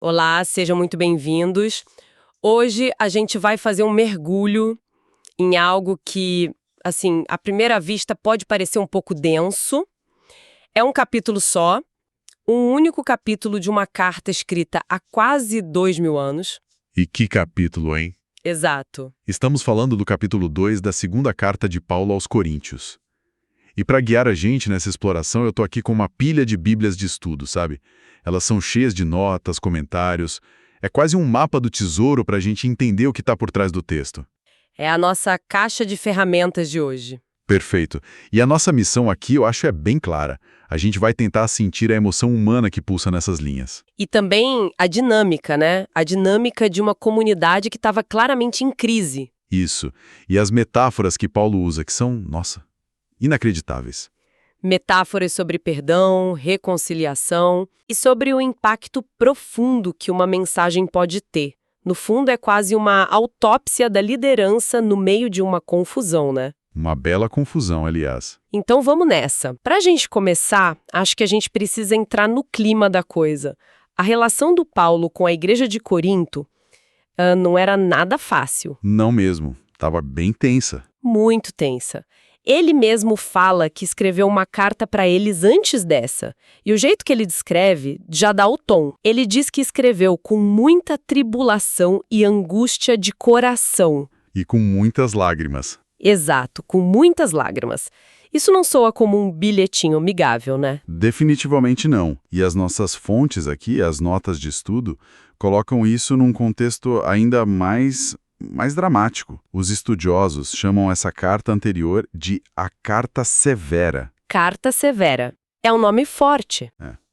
Olá, sejam muito bem-vindos. Hoje a gente vai fazer um mergulho em algo que, assim, à primeira vista pode parecer um pouco denso. É um capítulo só, um único capítulo de uma carta escrita há quase 2000 anos. E que capítulo, hein? Exato. Estamos falando do capítulo 2 da segunda carta de Paulo aos Coríntios. E para guiar a gente nessa exploração, eu tô aqui com uma pilha de bíblias de estudo, sabe? Elas são cheias de notas, comentários. É quase um mapa do tesouro para a gente entender o que está por trás do texto. É a nossa caixa de ferramentas de hoje. Perfeito. E a nossa missão aqui, eu acho, é bem clara. A gente vai tentar sentir a emoção humana que pulsa nessas linhas. E também a dinâmica, né? A dinâmica de uma comunidade que estava claramente em crise. Isso. E as metáforas que Paulo usa, que são, nossa, inacreditáveis. Metáforas sobre perdão, reconciliação e sobre o impacto profundo que uma mensagem pode ter. No fundo, é quase uma autópsia da liderança no meio de uma confusão, né? Uma bela confusão, aliás. Então vamos nessa. Para a gente começar, acho que a gente precisa entrar no clima da coisa. A relação do Paulo com a igreja de Corinto não era nada fácil. Não mesmo. Tava bem tensa. Muito tensa. Ele mesmo fala que escreveu uma carta para eles antes dessa. E o jeito que ele descreve já dá o tom. Ele diz que escreveu com muita tribulação e angústia de coração. E com muitas lágrimas. Exato, com muitas lágrimas. Isso não soa como um bilhetinho amigável, né? Definitivamente não. E as nossas fontes aqui, as notas de estudo, colocam isso num contexto ainda mais dramático. Os estudiosos chamam essa carta anterior de a Carta Severa. Carta Severa. É um nome forte.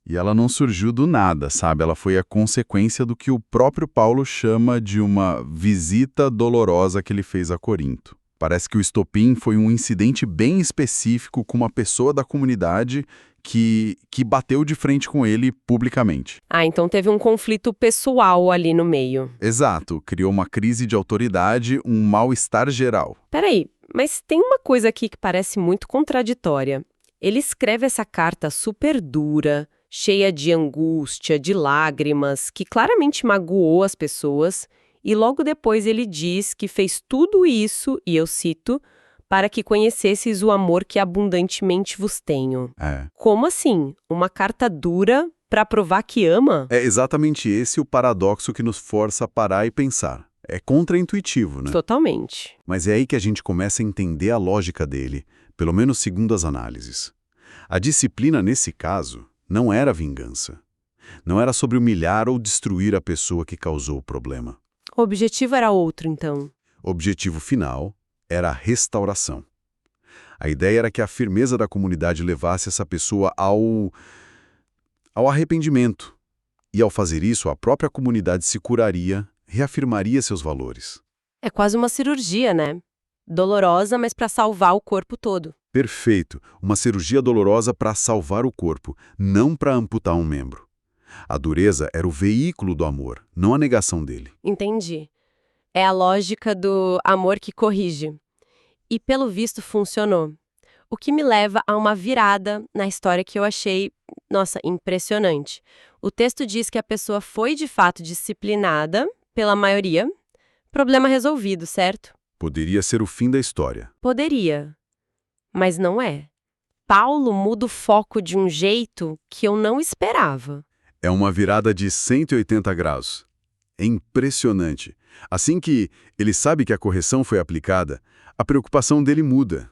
E ela não surgiu do nada, sabe? Ela foi a consequência do que o próprio Paulo chama de uma visita dolorosa que ele fez a Corinto. Parece que o estopim foi um incidente bem específico com uma pessoa da comunidade que bateu de frente com ele publicamente. Então teve um conflito pessoal ali no meio. Exato, criou uma crise de autoridade, um mal-estar geral. Peraí, mas tem uma coisa aqui que parece muito contraditória. Ele escreve essa carta super dura, cheia de angústia, de lágrimas, que claramente magoou as pessoas, e logo depois ele diz que fez tudo isso, e eu cito, para que conhecesseis o amor que abundantemente vos tenho. Como assim? Uma carta dura para provar que ama? É exatamente esse o paradoxo que nos força a parar e pensar. É contraintuitivo, né? Totalmente. Mas é aí que a gente começa a entender a lógica dele, pelo menos segundo as análises. A disciplina, nesse caso, não era vingança. Não era sobre humilhar ou destruir a pessoa que causou o problema. O objetivo era outro, então. O objetivo final era a restauração. A ideia era que a firmeza da comunidade levasse essa pessoa ao arrependimento. E ao fazer isso, a própria comunidade se curaria, reafirmaria seus valores. É quase uma cirurgia, né? Dolorosa, mas para salvar o corpo todo. Perfeito. Uma cirurgia dolorosa para salvar o corpo, não para amputar um membro. A dureza era o veículo do amor, não a negação dele. Entendi. É a lógica do amor que corrige. E pelo visto funcionou. O que me leva a uma virada na história que eu achei, nossa, impressionante. O texto diz que a pessoa foi de fato disciplinada pela maioria. Problema resolvido, certo? Poderia ser o fim da história. Poderia. Mas não é. Paulo muda o foco de um jeito que eu não esperava. É uma virada de 180 graus. É impressionante. Assim que ele sabe que a correção foi aplicada, a preocupação dele muda.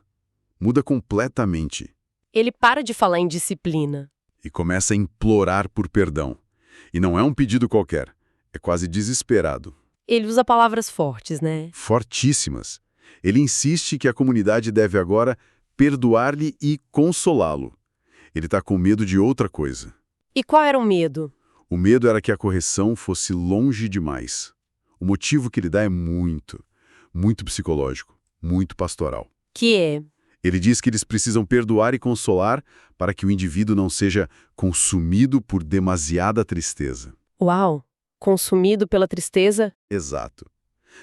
Muda completamente. Ele para de falar em disciplina. E começa a implorar por perdão. E não é um pedido qualquer. É quase desesperado. Ele usa palavras fortes, né? Fortíssimas. Ele insiste que a comunidade deve agora perdoar-lhe e consolá-lo. Ele está com medo de outra coisa. E qual era o medo? O medo era que a correção fosse longe demais. O motivo que ele dá é muito psicológico, muito pastoral. Que é? Ele diz que eles precisam perdoar e consolar para que o indivíduo não seja consumido por demasiada tristeza. Uau! Consumido pela tristeza? Exato.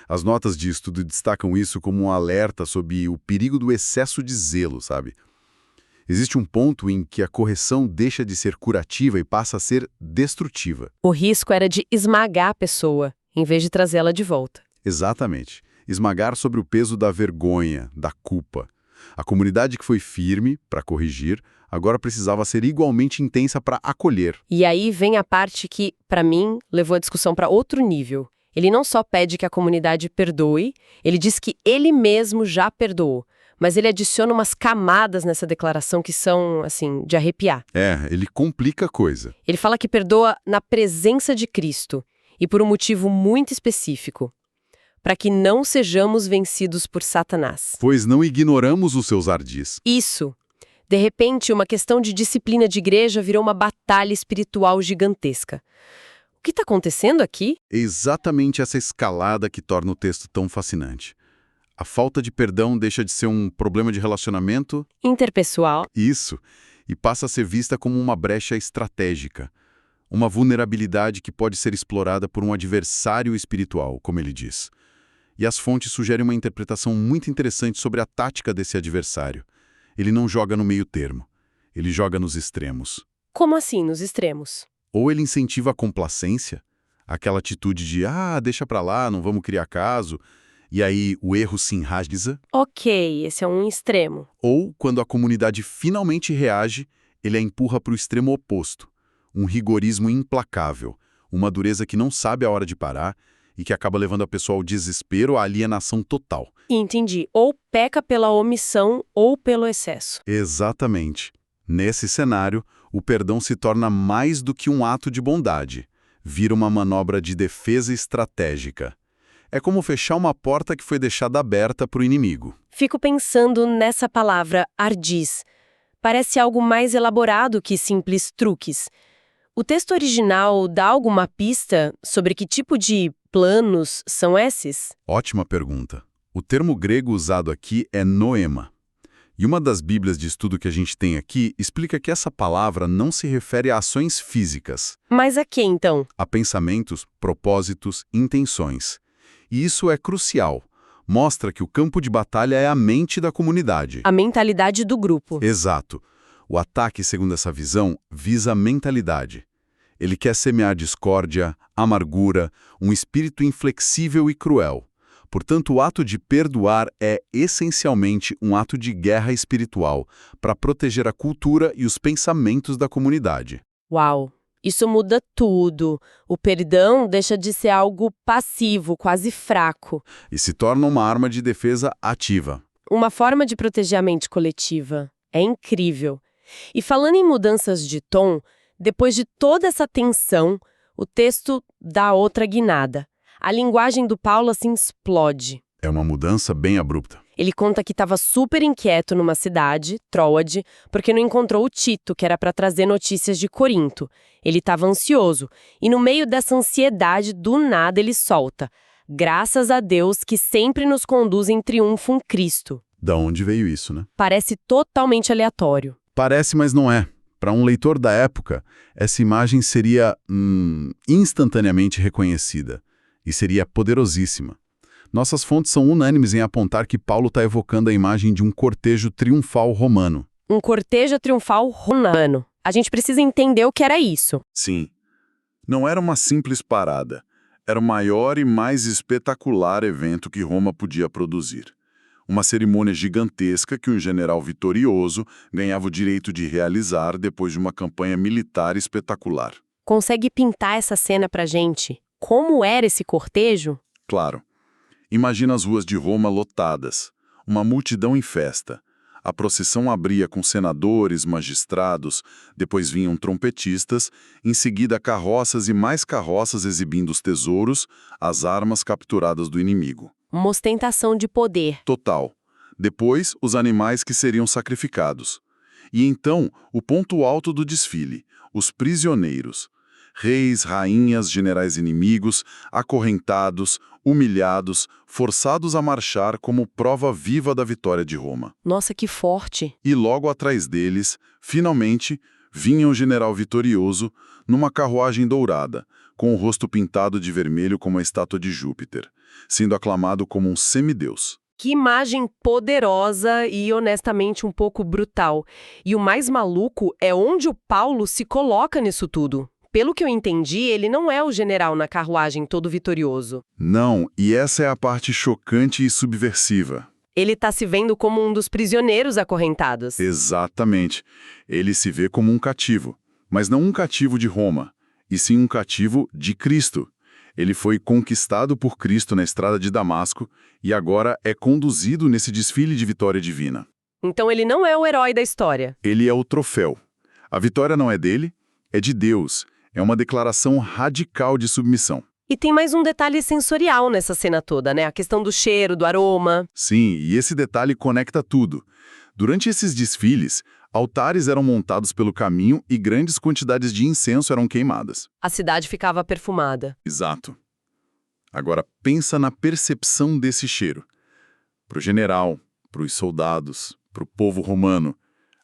As notas de estudo destacam isso como um alerta sobre o perigo do excesso de zelo, sabe? Existe um ponto em que a correção deixa de ser curativa e passa a ser destrutiva. O risco era de esmagar a pessoa, em vez de trazê-la de volta. Exatamente. Esmagar sobre o peso da vergonha, da culpa. A comunidade que foi firme para corrigir, agora precisava ser igualmente intensa para acolher. E aí vem a parte que, para mim, levou a discussão para outro nível. Ele não só pede que a comunidade perdoe, ele diz que ele mesmo já perdoou. Mas ele adiciona umas camadas nessa declaração que são, assim, de arrepiar. Ele complica a coisa. Ele fala que perdoa na presença de Cristo e por um motivo muito específico. Para que não sejamos vencidos por Satanás. Pois não ignoramos os seus ardis. Isso. De repente, uma questão de disciplina de igreja virou uma batalha espiritual gigantesca. O que está acontecendo aqui? É exatamente essa escalada que torna o texto tão fascinante. A falta de perdão deixa de ser um problema de relacionamento. Interpessoal. Isso. E passa a ser vista como uma brecha estratégica. Uma vulnerabilidade que pode ser explorada por um adversário espiritual, como ele diz. E as fontes sugerem uma interpretação muito interessante sobre a tática desse adversário. Ele não joga no meio termo. Ele joga nos extremos. Como assim, nos extremos? Ou ele incentiva a complacência, aquela atitude de deixa pra lá, não vamos criar caso, e aí o erro se enraiza. Ok, esse é um extremo. Ou, quando a comunidade finalmente reage, ele a empurra para o extremo oposto. Um rigorismo implacável, uma dureza que não sabe a hora de parar e que acaba levando a pessoa ao desespero, à alienação total. Entendi. Ou peca pela omissão ou pelo excesso. Exatamente. Nesse cenário, o perdão se torna mais do que um ato de bondade. Vira uma manobra de defesa estratégica. É como fechar uma porta que foi deixada aberta para o inimigo. Fico pensando nessa palavra ardis. Parece algo mais elaborado que simples truques. O texto original dá alguma pista sobre que tipo de planos são esses? Ótima pergunta. O termo grego usado aqui é noema. E uma das bíblias de estudo que a gente tem aqui explica que essa palavra não se refere a ações físicas. Mas a que, então? A pensamentos, propósitos, intenções. E isso é crucial. Mostra que o campo de batalha é a mente da comunidade. A mentalidade do grupo. Exato. O ataque, segundo essa visão, visa a mentalidade. Ele quer semear discórdia, amargura, um espírito inflexível e cruel. Portanto, o ato de perdoar é, essencialmente, um ato de guerra espiritual para proteger a cultura e os pensamentos da comunidade. Uau! Isso muda tudo. O perdão deixa de ser algo passivo, quase fraco. E se torna uma arma de defesa ativa. Uma forma de proteger a mente coletiva. É incrível. E falando em mudanças de tom, depois de toda essa tensão, o texto dá outra guinada. A linguagem do Paulo assim explode. É uma mudança bem abrupta. Ele conta que estava super inquieto numa cidade, Troade, porque não encontrou o Tito, que era para trazer notícias de Corinto. Ele estava ansioso. E no meio dessa ansiedade, do nada ele solta: graças a Deus que sempre nos conduz em triunfo em Cristo. Da onde veio isso, né? Parece totalmente aleatório. Parece, mas não é. Para um leitor da época, essa imagem seria instantaneamente reconhecida. E seria poderosíssima. Nossas fontes são unânimes em apontar que Paulo está evocando a imagem de um cortejo triunfal romano. Um cortejo triunfal romano. A gente precisa entender o que era isso. Sim. Não era uma simples parada. Era o maior e mais espetacular evento que Roma podia produzir. Uma cerimônia gigantesca que um general vitorioso ganhava o direito de realizar depois de uma campanha militar espetacular. Consegue pintar essa cena pra gente? Como era esse cortejo? Claro. Imagina as ruas de Roma lotadas, uma multidão em festa. A procissão abria com senadores, magistrados, depois vinham trompetistas, em seguida carroças e mais carroças exibindo os tesouros, as armas capturadas do inimigo. Uma ostentação de poder. Total. Depois, os animais que seriam sacrificados. E então, o ponto alto do desfile, os prisioneiros. Reis, rainhas, generais inimigos, acorrentados, humilhados, forçados a marchar como prova viva da vitória de Roma. Nossa, que forte! E logo atrás deles, finalmente, vinha o general vitorioso numa carruagem dourada, com o rosto pintado de vermelho como a estátua de Júpiter, sendo aclamado como um semideus. Que imagem poderosa e, honestamente, um pouco brutal. E o mais maluco é onde o Paulo se coloca nisso tudo. Pelo que eu entendi, ele não é o general na carruagem todo vitorioso. Não, e essa é a parte chocante e subversiva. Ele está se vendo como um dos prisioneiros acorrentados. Exatamente. Ele se vê como um cativo, mas não um cativo de Roma, e sim um cativo de Cristo. Ele foi conquistado por Cristo na estrada de Damasco e agora é conduzido nesse desfile de vitória divina. Então ele não é o herói da história. Ele é o troféu. A vitória não é dele, é de Deus. É uma declaração radical de submissão. E tem mais um detalhe sensorial nessa cena toda, né? A questão do cheiro, do aroma. Sim, e esse detalhe conecta tudo. Durante esses desfiles, altares eram montados pelo caminho e grandes quantidades de incenso eram queimadas. A cidade ficava perfumada. Exato. Agora, pensa na percepção desse cheiro. Para o general, para os soldados, para o povo romano,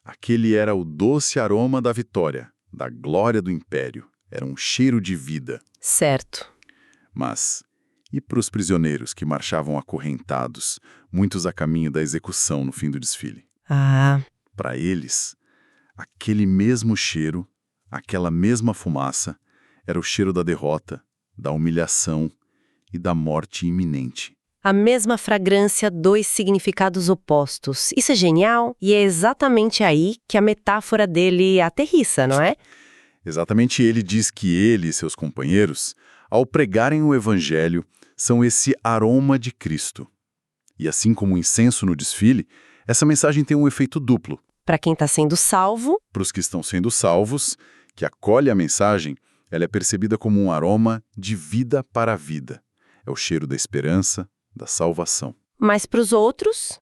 aquele era o doce aroma da vitória, da glória do império. Era um cheiro de vida. Certo. Mas, e para os prisioneiros que marchavam acorrentados, muitos a caminho da execução no fim do desfile? Ah, Para eles, aquele mesmo cheiro, aquela mesma fumaça, era o cheiro da derrota, da humilhação e da morte iminente. a mesma fragrância, dois significados opostos. Isso é genial e é exatamente aí que a metáfora dele aterrissa, não é? Exatamente, ele diz que ele e seus companheiros, ao pregarem o evangelho, são esse aroma de Cristo. E assim como o incenso no desfile, essa mensagem tem um efeito duplo. Para quem está sendo salvo, Para os que estão sendo salvos, que acolhe a mensagem, ela é percebida como um aroma de vida para a vida. É o cheiro da esperança, da salvação. mas para os outros,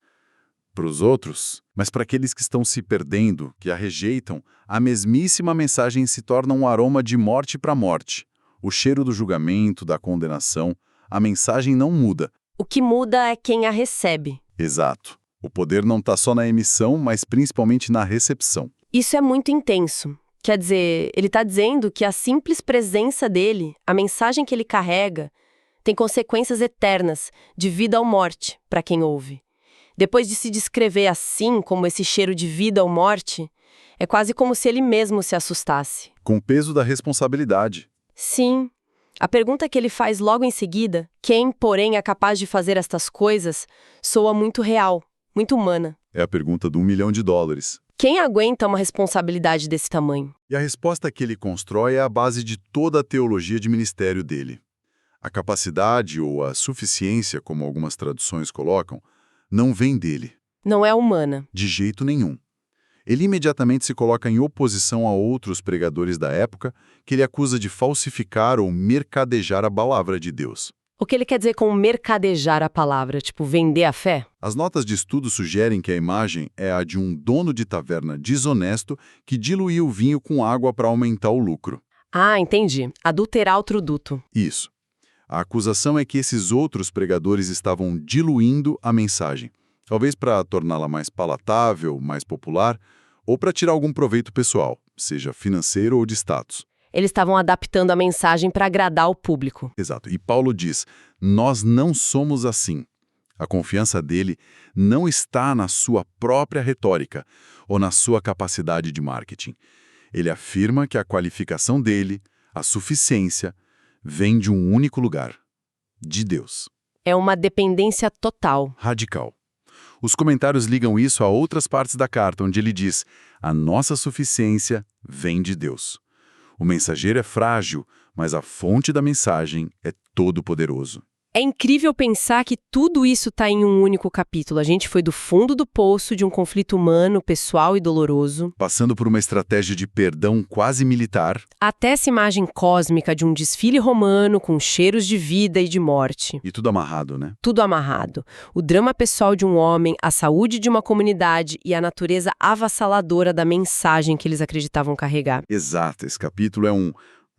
Para os outros, mas para aqueles que estão se perdendo, que a rejeitam, a mesmíssima mensagem se torna um aroma de morte para morte. O cheiro do julgamento, da condenação, a mensagem não muda. o que muda é quem a recebe. Exato. O poder não está só na emissão, mas principalmente na recepção. Isso é muito intenso. Quer dizer, ele está dizendo que a simples presença dele, a mensagem que ele carrega, tem consequências eternas, de vida ou morte, para quem ouve. Depois de se descrever assim, como esse cheiro de vida ou morte, é quase como se ele mesmo se assustasse. Com o peso da responsabilidade. Sim. A pergunta que ele faz logo em seguida, quem, porém, é capaz de fazer estas coisas, soa muito real, muito humana. É a pergunta do $1 milhão. Quem aguenta uma responsabilidade desse tamanho? E a resposta que ele constrói é a base de toda a teologia de ministério dele. A capacidade ou a suficiência, como algumas traduções colocam, não vem dele, Não é humana. de jeito nenhum. Ele imediatamente se coloca em oposição a outros pregadores da época que ele acusa de falsificar ou mercadejar a palavra de Deus. O que ele quer dizer com mercadejar a palavra, tipo vender a fé? As notas de estudo sugerem que a imagem é a de um dono de taverna desonesto que diluía o vinho com água para aumentar o lucro. Ah, entendi. Adulterar o produto. Isso. A acusação é que esses outros pregadores estavam diluindo a mensagem, talvez para torná-la mais palatável, mais popular, ou para tirar algum proveito pessoal, seja financeiro ou de status. Eles estavam adaptando a mensagem para agradar o público. Exato. E Paulo diz, nós não somos assim. A confiança dele não está na sua própria retórica ou na sua capacidade de marketing. Ele afirma que a qualificação dele, a suficiência, vem de um único lugar, de Deus. É uma dependência total. Radical. Os comentários ligam isso a outras partes da carta, onde ele diz, a nossa suficiência vem de Deus. O mensageiro é frágil, mas a fonte da mensagem é todo-poderoso. É incrível pensar que tudo isso está em um único capítulo. A gente foi do fundo do poço de um conflito humano, pessoal e doloroso, Passando por uma estratégia de perdão quase militar, até essa imagem cósmica de um desfile romano com cheiros de vida e de morte. e tudo amarrado, né? Tudo amarrado. O drama pessoal de um homem, a saúde de uma comunidade e a natureza avassaladora da mensagem que eles acreditavam carregar. Exato, esse capítulo é um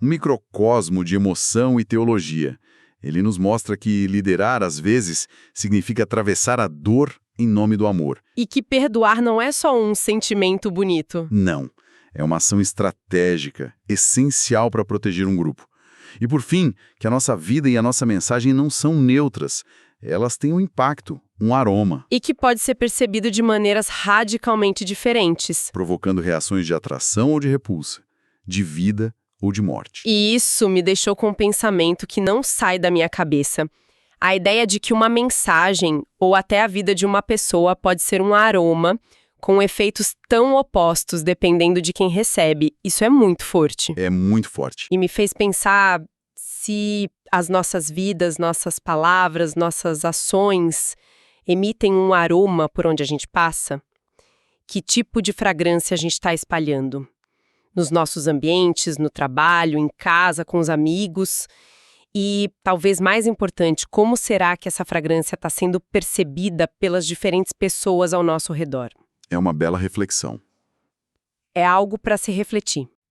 microcosmo de emoção e teologia. Ele nos mostra que liderar, às vezes, significa atravessar a dor em nome do amor. E que perdoar não é só um sentimento bonito. Não. É uma ação estratégica, essencial para proteger um grupo. E por fim, que a nossa vida e a nossa mensagem não são neutras. Elas têm um impacto, um aroma, E que pode ser percebido de maneiras radicalmente diferentes. provocando reações de atração ou de repulsa, de vida ou de morte. E isso me deixou com um pensamento que não sai da minha cabeça. A ideia de que uma mensagem ou até a vida de uma pessoa pode ser um aroma com efeitos tão opostos dependendo de quem recebe. Isso é muito forte. É muito forte. E me fez pensar se as nossas vidas, nossas palavras, nossas ações emitem um aroma por onde a gente passa. Que tipo de fragrância a gente está espalhando? Nos nossos ambientes, no trabalho, em casa, com os amigos. E, talvez mais importante, como será que essa fragrância está sendo percebida pelas diferentes pessoas ao nosso redor? É uma bela reflexão. É algo para se refletir.